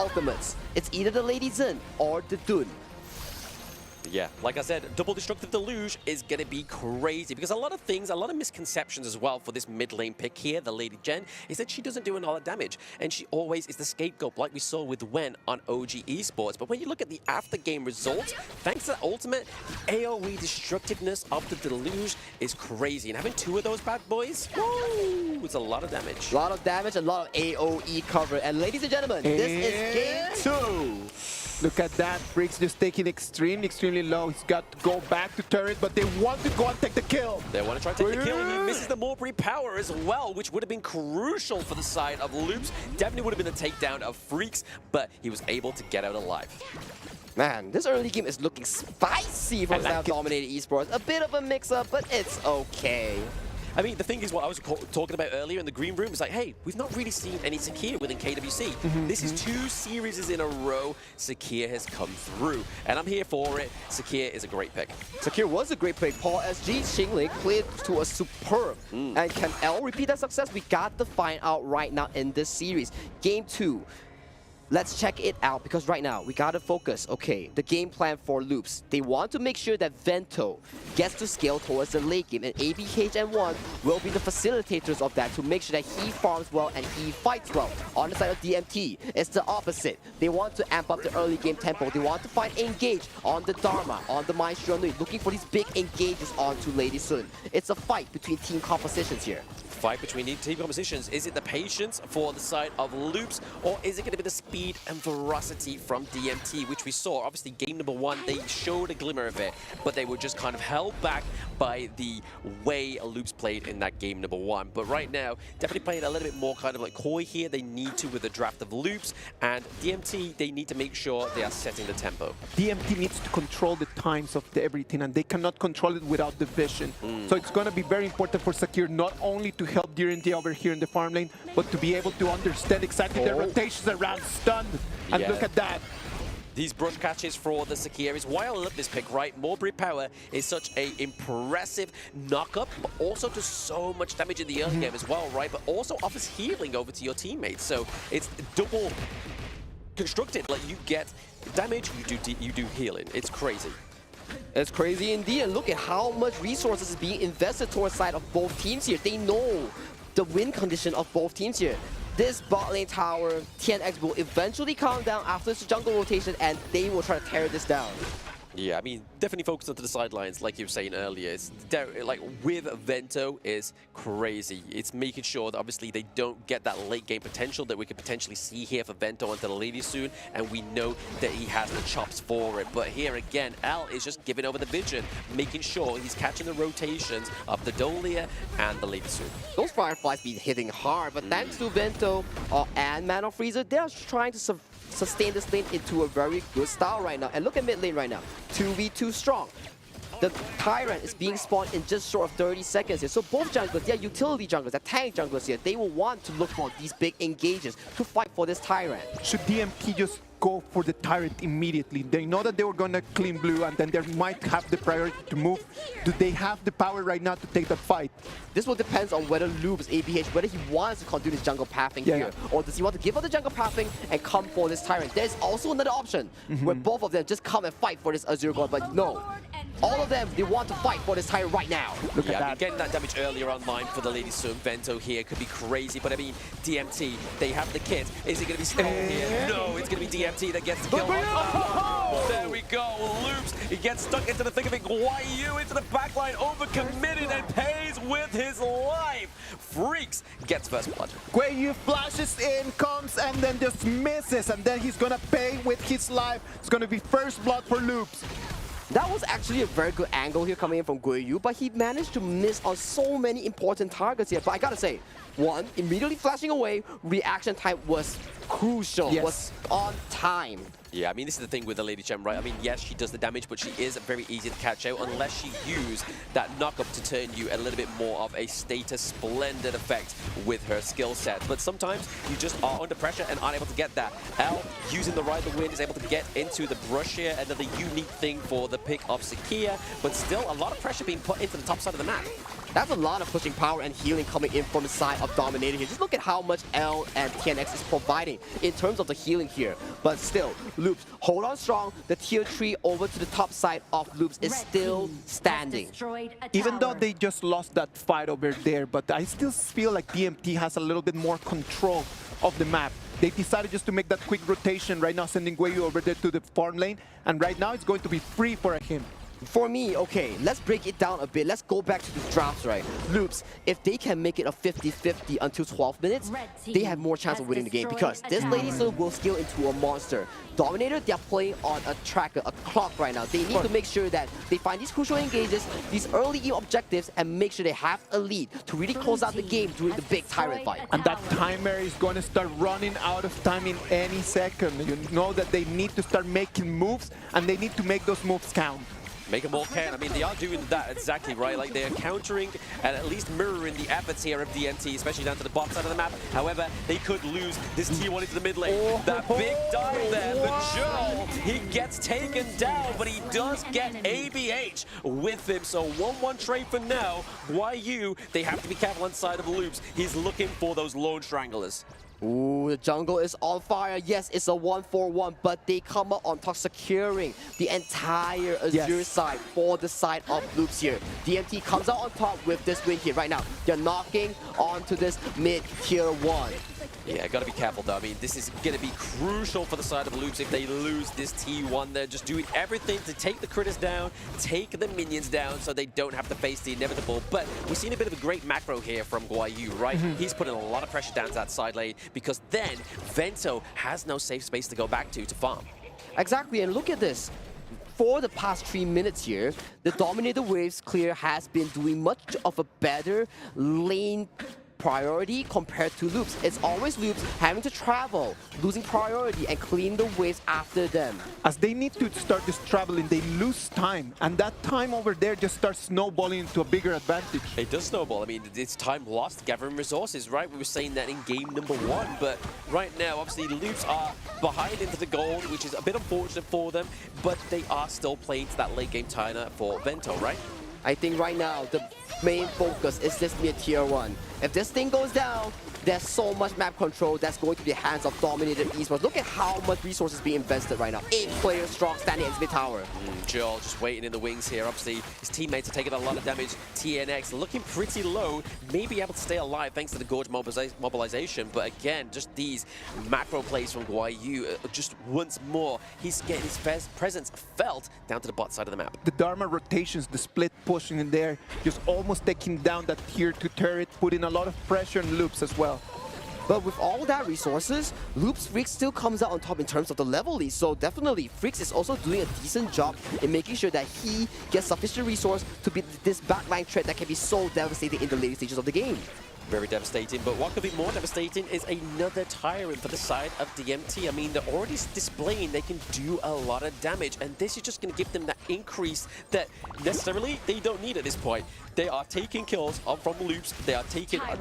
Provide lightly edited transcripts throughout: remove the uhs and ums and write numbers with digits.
ultimates. It's either the Lady Zin or the Dun. Yeah, like I said, double destructive deluge is going to be crazy because a lot of misconceptions as well for this mid lane pick here, the Lady Jen, is that she doesn't do a lot of damage and she always is the scapegoat like we saw with Wen on OG Esports. But when you look at the after game results, thanks to the ultimate, the AoE destructiveness of the deluge is crazy. And having two of those bad boys, woo, it's a lot of damage. A lot of damage, a lot of AoE cover. And ladies and gentlemen, this is game 2. Look at that, Freaks just taking extremely low. He's got to go back to turret, but they want to go and take the kill. They want to try to take the kill. He misses the Mulberry power as well, which would have been crucial for the side of Loops. Definitely would have been a takedown of Freaks, but he was able to get out alive. Man, this early game is looking spicy for South Dominated Esports. A bit of a mix-up, but it's okay. I mean, the thing is what I was talking about earlier in the green room is like, hey, we've not really seen any Sakir within KWC. This is 2 series in a row Sakir has come through, and I'm here for it. Sakir is a great pick. Sakir was a great pick. Paul SG, Xingling played to a superb. And can L repeat that success? We got to find out right now in this series. Game 2. Let's check it out because right now we gotta focus. Okay, the game plan for Loops. They want to make sure that Vento gets to scale towards the late game, and ABH and 1 will be the facilitators of that to make sure that he farms well and he fights well. On the side of DMT, it's the opposite. They want to amp up the early game tempo. They want to find engage on the Dharma, on the Maestro Nui, looking for these big engages onto Lady Sun. It's a fight between team compositions here. Fight between team compositions. Is it the patience for the side of Loops, or is it going to be the speed and ferocity from DMT, which we saw? Obviously, game number 1, they showed a glimmer of it, but they were just kind of held back by the way Loops played in that game number 1. But right now, definitely playing a little bit more kind of like coy here. They need to with the draft of Loops, and DMT, they need to make sure they are setting the tempo. DMT needs to control the times of everything, and they cannot control it without the vision. So it's going to be very important for Sakir not only to help DMT over here in the farm lane, but to be able to understand exactly their rotations around stunned. And look at that. These brush catches for the Sakir is why I love this pick, right? Mulberry power is such a impressive knock-up, but also does so much damage in the early game as well, right? But also offers healing over to your teammates. So it's double constructed. Like, you get damage, you do healing. It's crazy. It's crazy indeed, and look at how much resources is being invested towards side of both teams here. They know the win condition of both teams here. This bot lane tower, TNX will eventually calm down after this jungle rotation, and they will try to tear this down. Yeah, I mean, definitely focus onto the sidelines, like you were saying earlier. It's like with Vento is crazy. It's making sure that obviously they don't get that late game potential that we could potentially see here for Vento onto the lady soon, and we know that he has the chops for it. But here again, Al is just giving over the vision, making sure he's catching the rotations of the Dolia and the lady soon. Those Fireflies be hitting hard, but thanks to Vento and Mana Freezer, they're trying to sustain this lane into a very good style right now. And look at mid lane right now, 2v2 strong. The Tyrant is being spawned in just short of 30 seconds here. So both junglers, they're utility junglers, they're tank junglers here. They will want to look for these big engages to fight for this Tyrant. Should DMT just go for the Tyrant immediately? They know that they were going to clean blue, and then they might have the priority to move. Do they have the power right now to take that fight? This will depend on whether Loops, ABH, whether he wants to continue this jungle pathing here, or does he want to give up the jungle pathing and come for this Tyrant. There's also another option where both of them just come and fight for this Azure God, but no. All of them, they want to fight for this Tyrant right now. Look at that. Getting that damage earlier online for the Lady Sun. Vento here could be crazy, but I mean, DMT, they have the kit. Is it going to be Stone here? No, it's going to be DMT that gets the kill. Oh, there we go. Loops, he gets stuck into the thick of it. YU into the backline, overcommitted and pays with his life. Freaks gets first blood. Guiyu flashes in, comes, and then just misses, and then he's going to pay with his life. It's going to be first blood for Loops. That was actually a very good angle here coming in from Guiyu, but he managed to miss on so many important targets here. But I gotta say, 1, immediately flashing away, reaction time was crucial, was on time. Yeah, I mean, this is the thing with the Lady Gem, right? I mean, yes, she does the damage, but she is very easy to catch out unless she used that knock-up to turn you a little bit more of a status splendid effect with her skill set. But sometimes you just are under pressure and aren't able to get that. L, using the Ride the Wind, is able to get into the brush here, another unique thing for the pick of Sakir, but still a lot of pressure being put into the top side of the map. That's a lot of pushing power and healing coming in from the side of of Dominator here. Just look at how much L and TNX is providing in terms of the healing here. But still, Loops, hold on strong. The tier 3 over to the top side of Loops is still standing. Even though they just lost that fight over there, but I still feel like DMT has a little bit more control of the map. They decided just to make that quick rotation right now, sending Guayu over there to the farm lane, and right now it's going to be free for him. For me, okay, let's break it down a bit. Let's go back to the drafts, right? Loops, if they can make it a 50-50 until 12 minutes, they have more chance of winning the game because this Lady Sun will scale into a monster. Dominator, they're playing on a tracker, a clock right now. They need to make sure that they find these crucial engages, these early game objectives, and make sure they have a lead to really close out the game during the big Tyrant fight. And that timer is going to start running out of time in any second. You know that they need to start making moves, and they need to make those moves count. Make them all count. I mean, they are doing that exactly right. Like, they are countering and at least mirroring the efforts here of DMT, especially down to the bottom side of the map. However, they could lose this T1 into the mid lane. That big dive there, but Joel, he gets taken down, but he does get ABH with him. So 1-1 trade for now. Guayu, they have to be careful on side of Loops. He's looking for those lone stranglers. Ooh, the jungle is on fire. Yes, it's a 1-4-1, but they come up on top, securing the entire Azure side for the side of Loops here. DMT comes out on top with this win here right now. They're knocking onto this mid-tier 1. Yeah, gotta be careful though. I mean, this is gonna be crucial for the side of Loops if they lose this T1. They're just doing everything to take the critters down, take the minions down so they don't have to face the inevitable. But we've seen a bit of a great macro here from Guayu, right? He's putting a lot of pressure down to that side lane because then Vento has no safe space to go back to farm. Exactly, and look at this. For the past 3 minutes here, the Dominator Waves clear has been doing much of a better lane priority compared to Loops. It's always Loops having to travel, losing priority, and clean the waves after them. As they need to start this traveling, they lose time, and that time over there just starts snowballing into a bigger advantage. It does snowball. I mean, it's time lost gathering resources, right? We were saying that in game number 1, but right now, obviously, Loops are behind into the gold, which is a bit unfortunate for them, but they are still playing to that late game Tyner for Vento, right? I think right now, the main focus is this mid-tier 1. If this thing goes down, there's so much map control that's going to be hands of Dominator Esports. Look at how much resources being invested right now. 8 players strong standing in mid tower. Joel just waiting in the wings here. Obviously, his teammates are taking a lot of damage. TNX looking pretty low, may be able to stay alive thanks to the Gorge mobilization. But again, just these macro plays from Guayu, just once more, he's getting his presence felt down to the bot side of the map. The Dharma rotations, the split pushing in there, just almost taking down that tier 2 turret, putting a lot of pressure on Loops as well. But with all that resources, Loops Freaks still comes out on top in terms of the level lead. So definitely, Freaks is also doing a decent job in making sure that he gets sufficient resource to beat this backline threat that can be so devastating in the later stages of the game. Very devastating, but what could be more devastating is another Tyrant for the side of DMT. I mean, they're already displaying they can do a lot of damage, and this is just going to give them that increase that necessarily they don't need at this point. They are taking kills from Loops. They are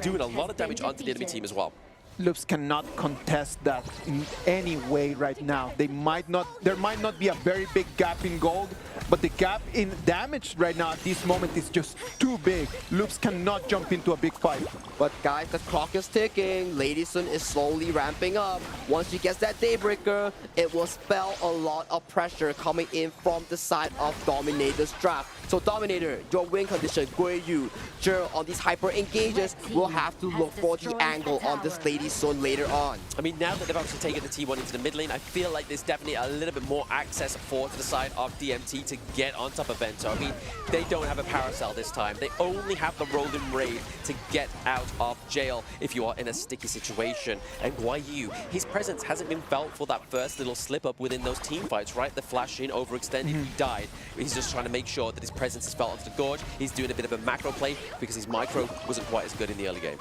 doing a lot of damage onto the enemy team as well. Loops cannot contest that in any way right now. There might not be a very big gap in gold, but the gap in damage right now at this moment is just too big. Loops cannot jump into a big fight. But guys, the clock is ticking. Lady Sun is slowly ramping up. Once she gets that Daybreaker, it will spell a lot of pressure coming in from the side of Dominator's draft. So Dominator, your win condition, Guayu, Jero on these hyper engages will have to look for the angle on this Lady Sun later on. I mean, now that they've obviously taken the T1 into the mid lane, I feel like there's definitely a little bit more access to the side of DMT to get on top of Vento. I mean, they don't have a Paracel this time. They only have the Rolling Raid to get out of jail if you are in a sticky situation. And Guayu, his presence hasn't been felt for that first little slip up within those team fights, right? The flash in, overextended, he died. He's just trying to make sure that his presence is felt onto the Gorge. He's doing a bit of a macro play because his micro wasn't quite as good in the early game.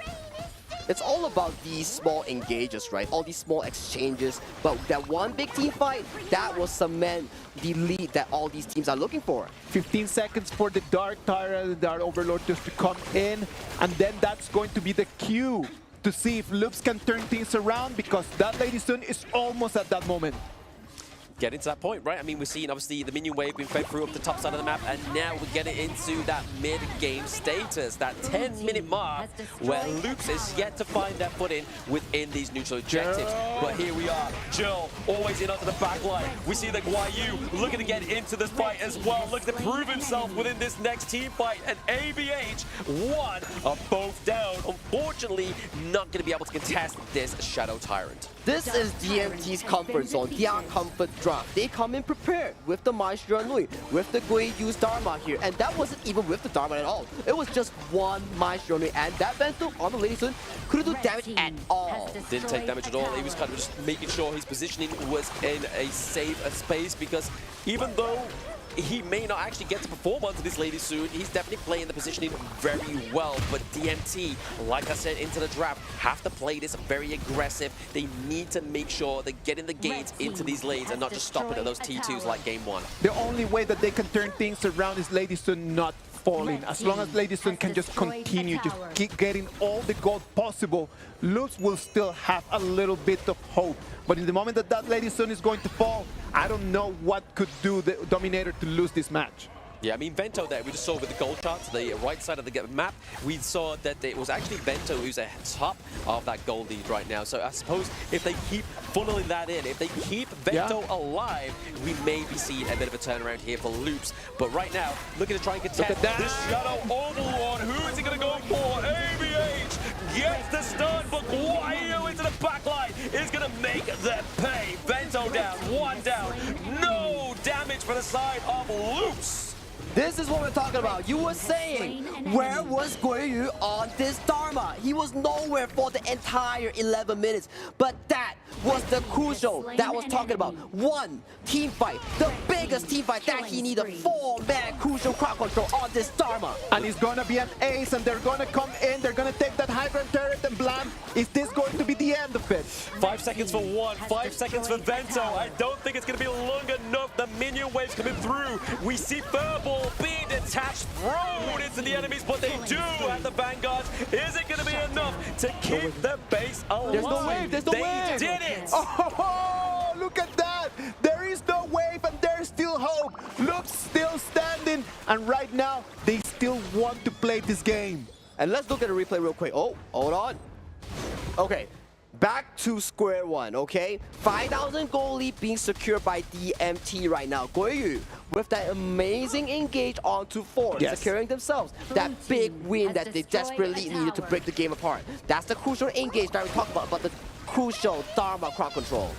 It's all about these small engages, right? All these small exchanges. But that one big team fight, that will cement the lead that all these teams are looking for. 15 seconds for the Dark Tyrant, the Dark Overlord just to come in. And then that's going to be the cue to see if Loops can turn things around, because that Lady Sun is almost at that moment. getting to that point, right? I mean, we're seeing obviously the minion wave being fed through up the top side of the map, and now we're getting into that mid-game status, that 10-minute mark where Loops is yet to find their footing within these neutral objectives. But here we are, Jill always in onto the back line. We see the Guayu looking to get into this fight as well, looking to prove himself within this next team fight, and ABH, one of both down. Unfortunately, not going to be able to contest this Shadow Tyrant. This is DMT's comfort zone, their comfort draft. They come in prepared with the Maestro Nui, with the Guiyu's Dharma here, and that wasn't even with the Dharma at all. It was just one Maestro Nui, and that Vento on the Lady Sun couldn't do damage at all. Didn't take damage at all. He was kind of just making sure his positioning was in a safe space, because even though he may not actually get to perform onto this Lady soon, he's definitely playing the positioning very well. But DMT, like I said, into the draft, have to play this very aggressive. They need to make sure they're getting the gates into these lanes and not just stopping at those T2s like game one. The only way that they can turn things around is Lady Sun not falling. As long as Lady Sun can just continue, just keep getting all the gold possible, Loops will still have a little bit of hope. But in the moment that that Lady Sun is going to fall, I don't know what could do the Dominator to lose this match. Yeah, I mean, Vento there, we just saw with the gold chart to the right side of the map, we saw that it was actually Vento who's at top of that gold lead right now. So I suppose if they keep funneling that in, if they keep Vento alive, we may be seeing a bit of a turnaround here for Loops. But right now, looking to try and contest this Shadow Overlord. Who is he going to go for? ABH gets the stun, but Guayu into the backline is going to make them pay. Vento down, one down, no damage for the side of Loops. This is what we're talking about. You were saying, where was Guiyu on this Dharma? He was nowhere for the entire 11 minutes. But that was the crucial that was talking about. One team fight, the biggest team fight that he needed. 4-man crucial crowd control on this Dharma. And it's gonna be an ace, and they're gonna come in, they're gonna take that high ground turret and blam. Is this going to be the end of it? 5 seconds for one, 5 seconds for Vento. I don't think it's gonna be long enough. The minion waves coming through. We see Furball being detached, thrown into the enemies, but they do have the vanguards. Is it going to be enough to keep the base alive? There's no wave, there's no wave. They did it! Oh, look at that! There is no wave and there's still hope. Loops still standing, and right now, they still want to play this game. And let's look at the replay real quick. Oh, hold on. Okay. Back to square one, okay? 5,000 gold lead being secured by DMT right now. Guiyu with that amazing engage onto 4, securing themselves. That big win that they desperately needed to break the game apart. That's the crucial engage that we talked about the crucial Dharma crowd control.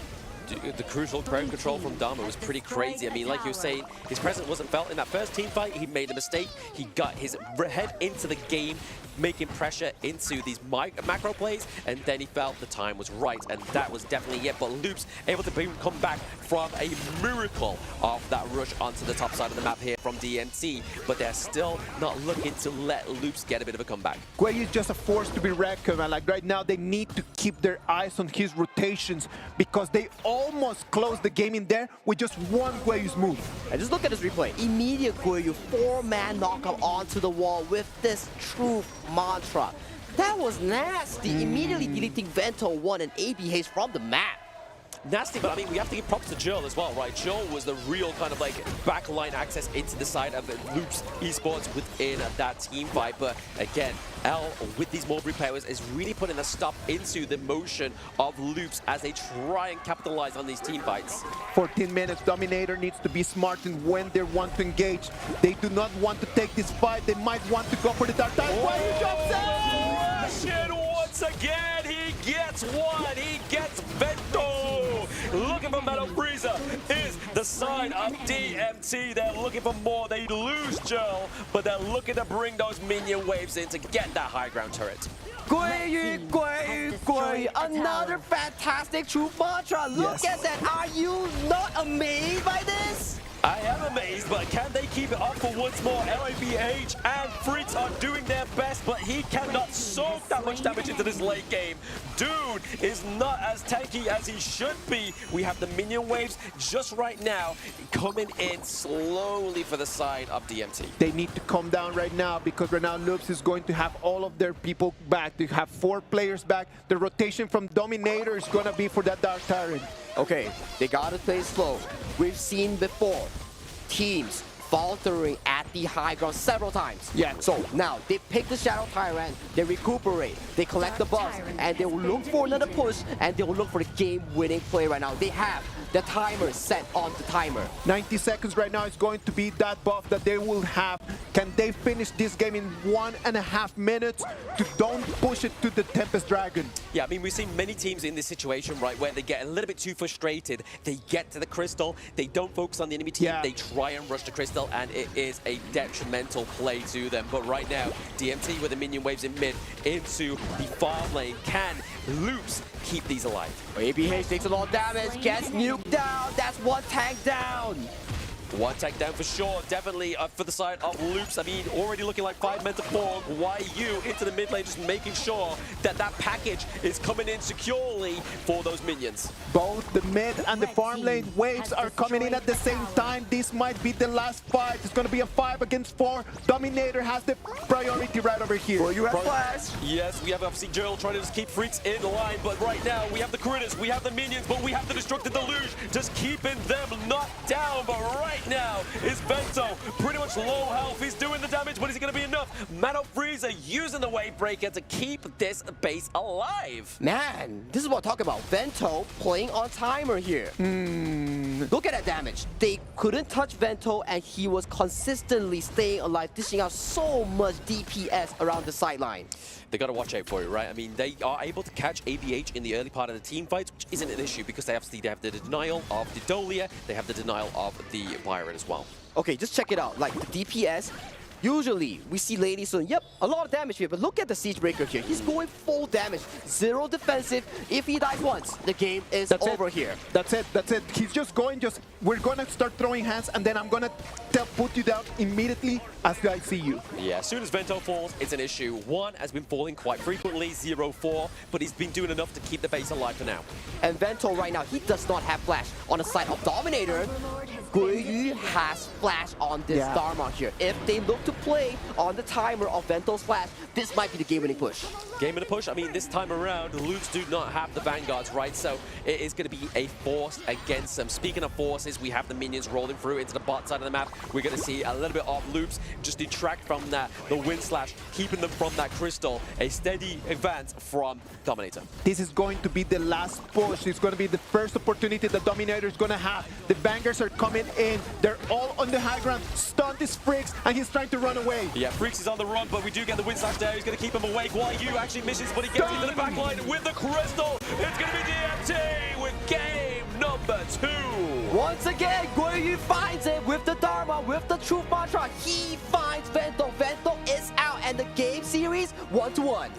The crucial crowd control from Dharma was pretty crazy. I mean, like you were saying, his presence wasn't felt in that first team fight. He made a mistake. He got his head into the game, making pressure into these macro plays, and then he felt the time was right, and that was definitely it. But Loops able to come back from a miracle of that rush onto the top side of the map here from DMT, but they're still not looking to let Loops get a bit of a comeback. Guiyu is just a force to be reckoned, and like right now they need to keep their eyes on his rotations, because they almost closed the game in there with just one Guiyu's move. And just look at this replay. Immediate Guiyu 4-man knockout onto the wall with this truth mantra. That was nasty. Immediately deleting Vento 1 and ABH from the map. Nasty, but I mean, we have to give props to Jill as well, right? Jill was the real kind of like backline access into the side of Loops Esports within that team fight. But again, L with these Mulberry powers is really putting a stop into the motion of Loops as they try and capitalize on these team fights. 14 minutes, Dominator needs to be smart in when they want to engage. They do not want to take this fight. They might want to go for the dark time. Guiyu jumps in! Russian once again, he gets one, he gets Vento. Looking for Metal Freezer is the side of DMT. They're looking for more. They lose Jill, but they're looking to bring those minion waves in to get that high ground turret. Guiyu, Guiyu, Guiyu. Another fantastic truth mantra. Look at that. Are you not amazed by this? I am amazed, but can they keep it up for once more? LABH and Fritz are doing their best, but he cannot soak that much damage into this late game. Dude is not as tanky as he should be. We have the minion waves just right now coming in slowly for the side of DMT. They need to calm down right now, because right now Loops is going to have all of their people back. They have 4 players back. The rotation from Dominator is going to be for that Dark Tyrant. Okay, they gotta play slow. We've seen before teams faltering at the high ground several times. Yeah. So now they pick the Shadow Tyrant, they recuperate, they collect the buffs, and they will look for another push, and they will look for the game-winning play right now. They have the timer set on the timer. 90 seconds right now is going to be that buff that they will have. Can they finish this game in 1.5 minutes to don't push it to the Tempest Dragon? Yeah, I mean, we've seen many teams in this situation, right, where they get a little bit too frustrated. They get to the crystal, they don't focus on the enemy team, Yeah. they try and rush the crystal, and it is a detrimental play to them. But right now, DMT with the minion waves in mid into the farm lane. Can Loops keep these alive? ABH takes a lot of damage, gets nuked down. That's one tank down. One tech down for sure, definitely for the side of Loops. I mean, already looking like 5 men to 4. YU into the mid lane, just making sure that that package is coming in securely for those minions. Both the mid and the farm lane waves are coming in at the same time. This might be the last fight. It's going to be a 5 against 4. Dominator has the priority right over here. Well, you have flash. Yes, we have obviously Gerald trying to just keep Freaks in line, but right now we have the critters, we have the minions, but we have the Destructive Deluge just keeping them knocked down. But right now is Vento, pretty much low health. He's doing the damage, but is it going to be enough? Mano Freezer using the Wave Breaker to keep this base alive. Man, this is what I'm talking about. Vento playing on timer here. Look at that damage. They couldn't touch Vento, and he was consistently staying alive, dishing out so much DPS around the sideline. They got to watch out for it, right? I mean, they are able to catch ABH in the early part of the team fights, which isn't an issue because they have the denial of the Dolia, they have the denial of the Byron as well. Okay, just check it out. Like the DPS, usually we see Lady Sun, yep, a lot of damage here, but look at the Siege Breaker here. He's going full damage, 0 defensive. If he dies once, the game is over here. That's it. He's just going, we're going to start throwing hands, and then I'm going to put you down immediately as I see you. Yeah, as soon as Vento falls, it's an issue. 1 has been falling quite frequently, 0-4, but he's been doing enough to keep the base alive for now. And Vento right now, he does not have flash. On the side of Dominator, Guiyu has flash on this Dharma here. If they look to play on the timer of Vento's flash, this might be the game-winning push. Game-winning push? I mean, this time around, the Loops do not have the Vanguards, right? So it is going to be a force against them. Speaking of forces, we have the minions rolling through into the bot side of the map. We're going to see a little bit of Loops just detract from that, the Wind Slash, keeping them from that crystal. A steady advance from Dominator. This is going to be the last push. It's going to be the first opportunity that Dominator is going to have. The Vanguards are coming in. They're all on the high ground. Stun this Freaks, and he's trying to run away. Yeah, Freaks is on the run, but we do get the Wind Slash there. He's going to keep him awake. YU actually misses, but he gets into the back line with the crystal. It's going to be DMT with game number 2. Once again, Guiyu finds it with the Dharma, with the Truth Mantra. He finds Vento. Vento is out, and the game series 1-1.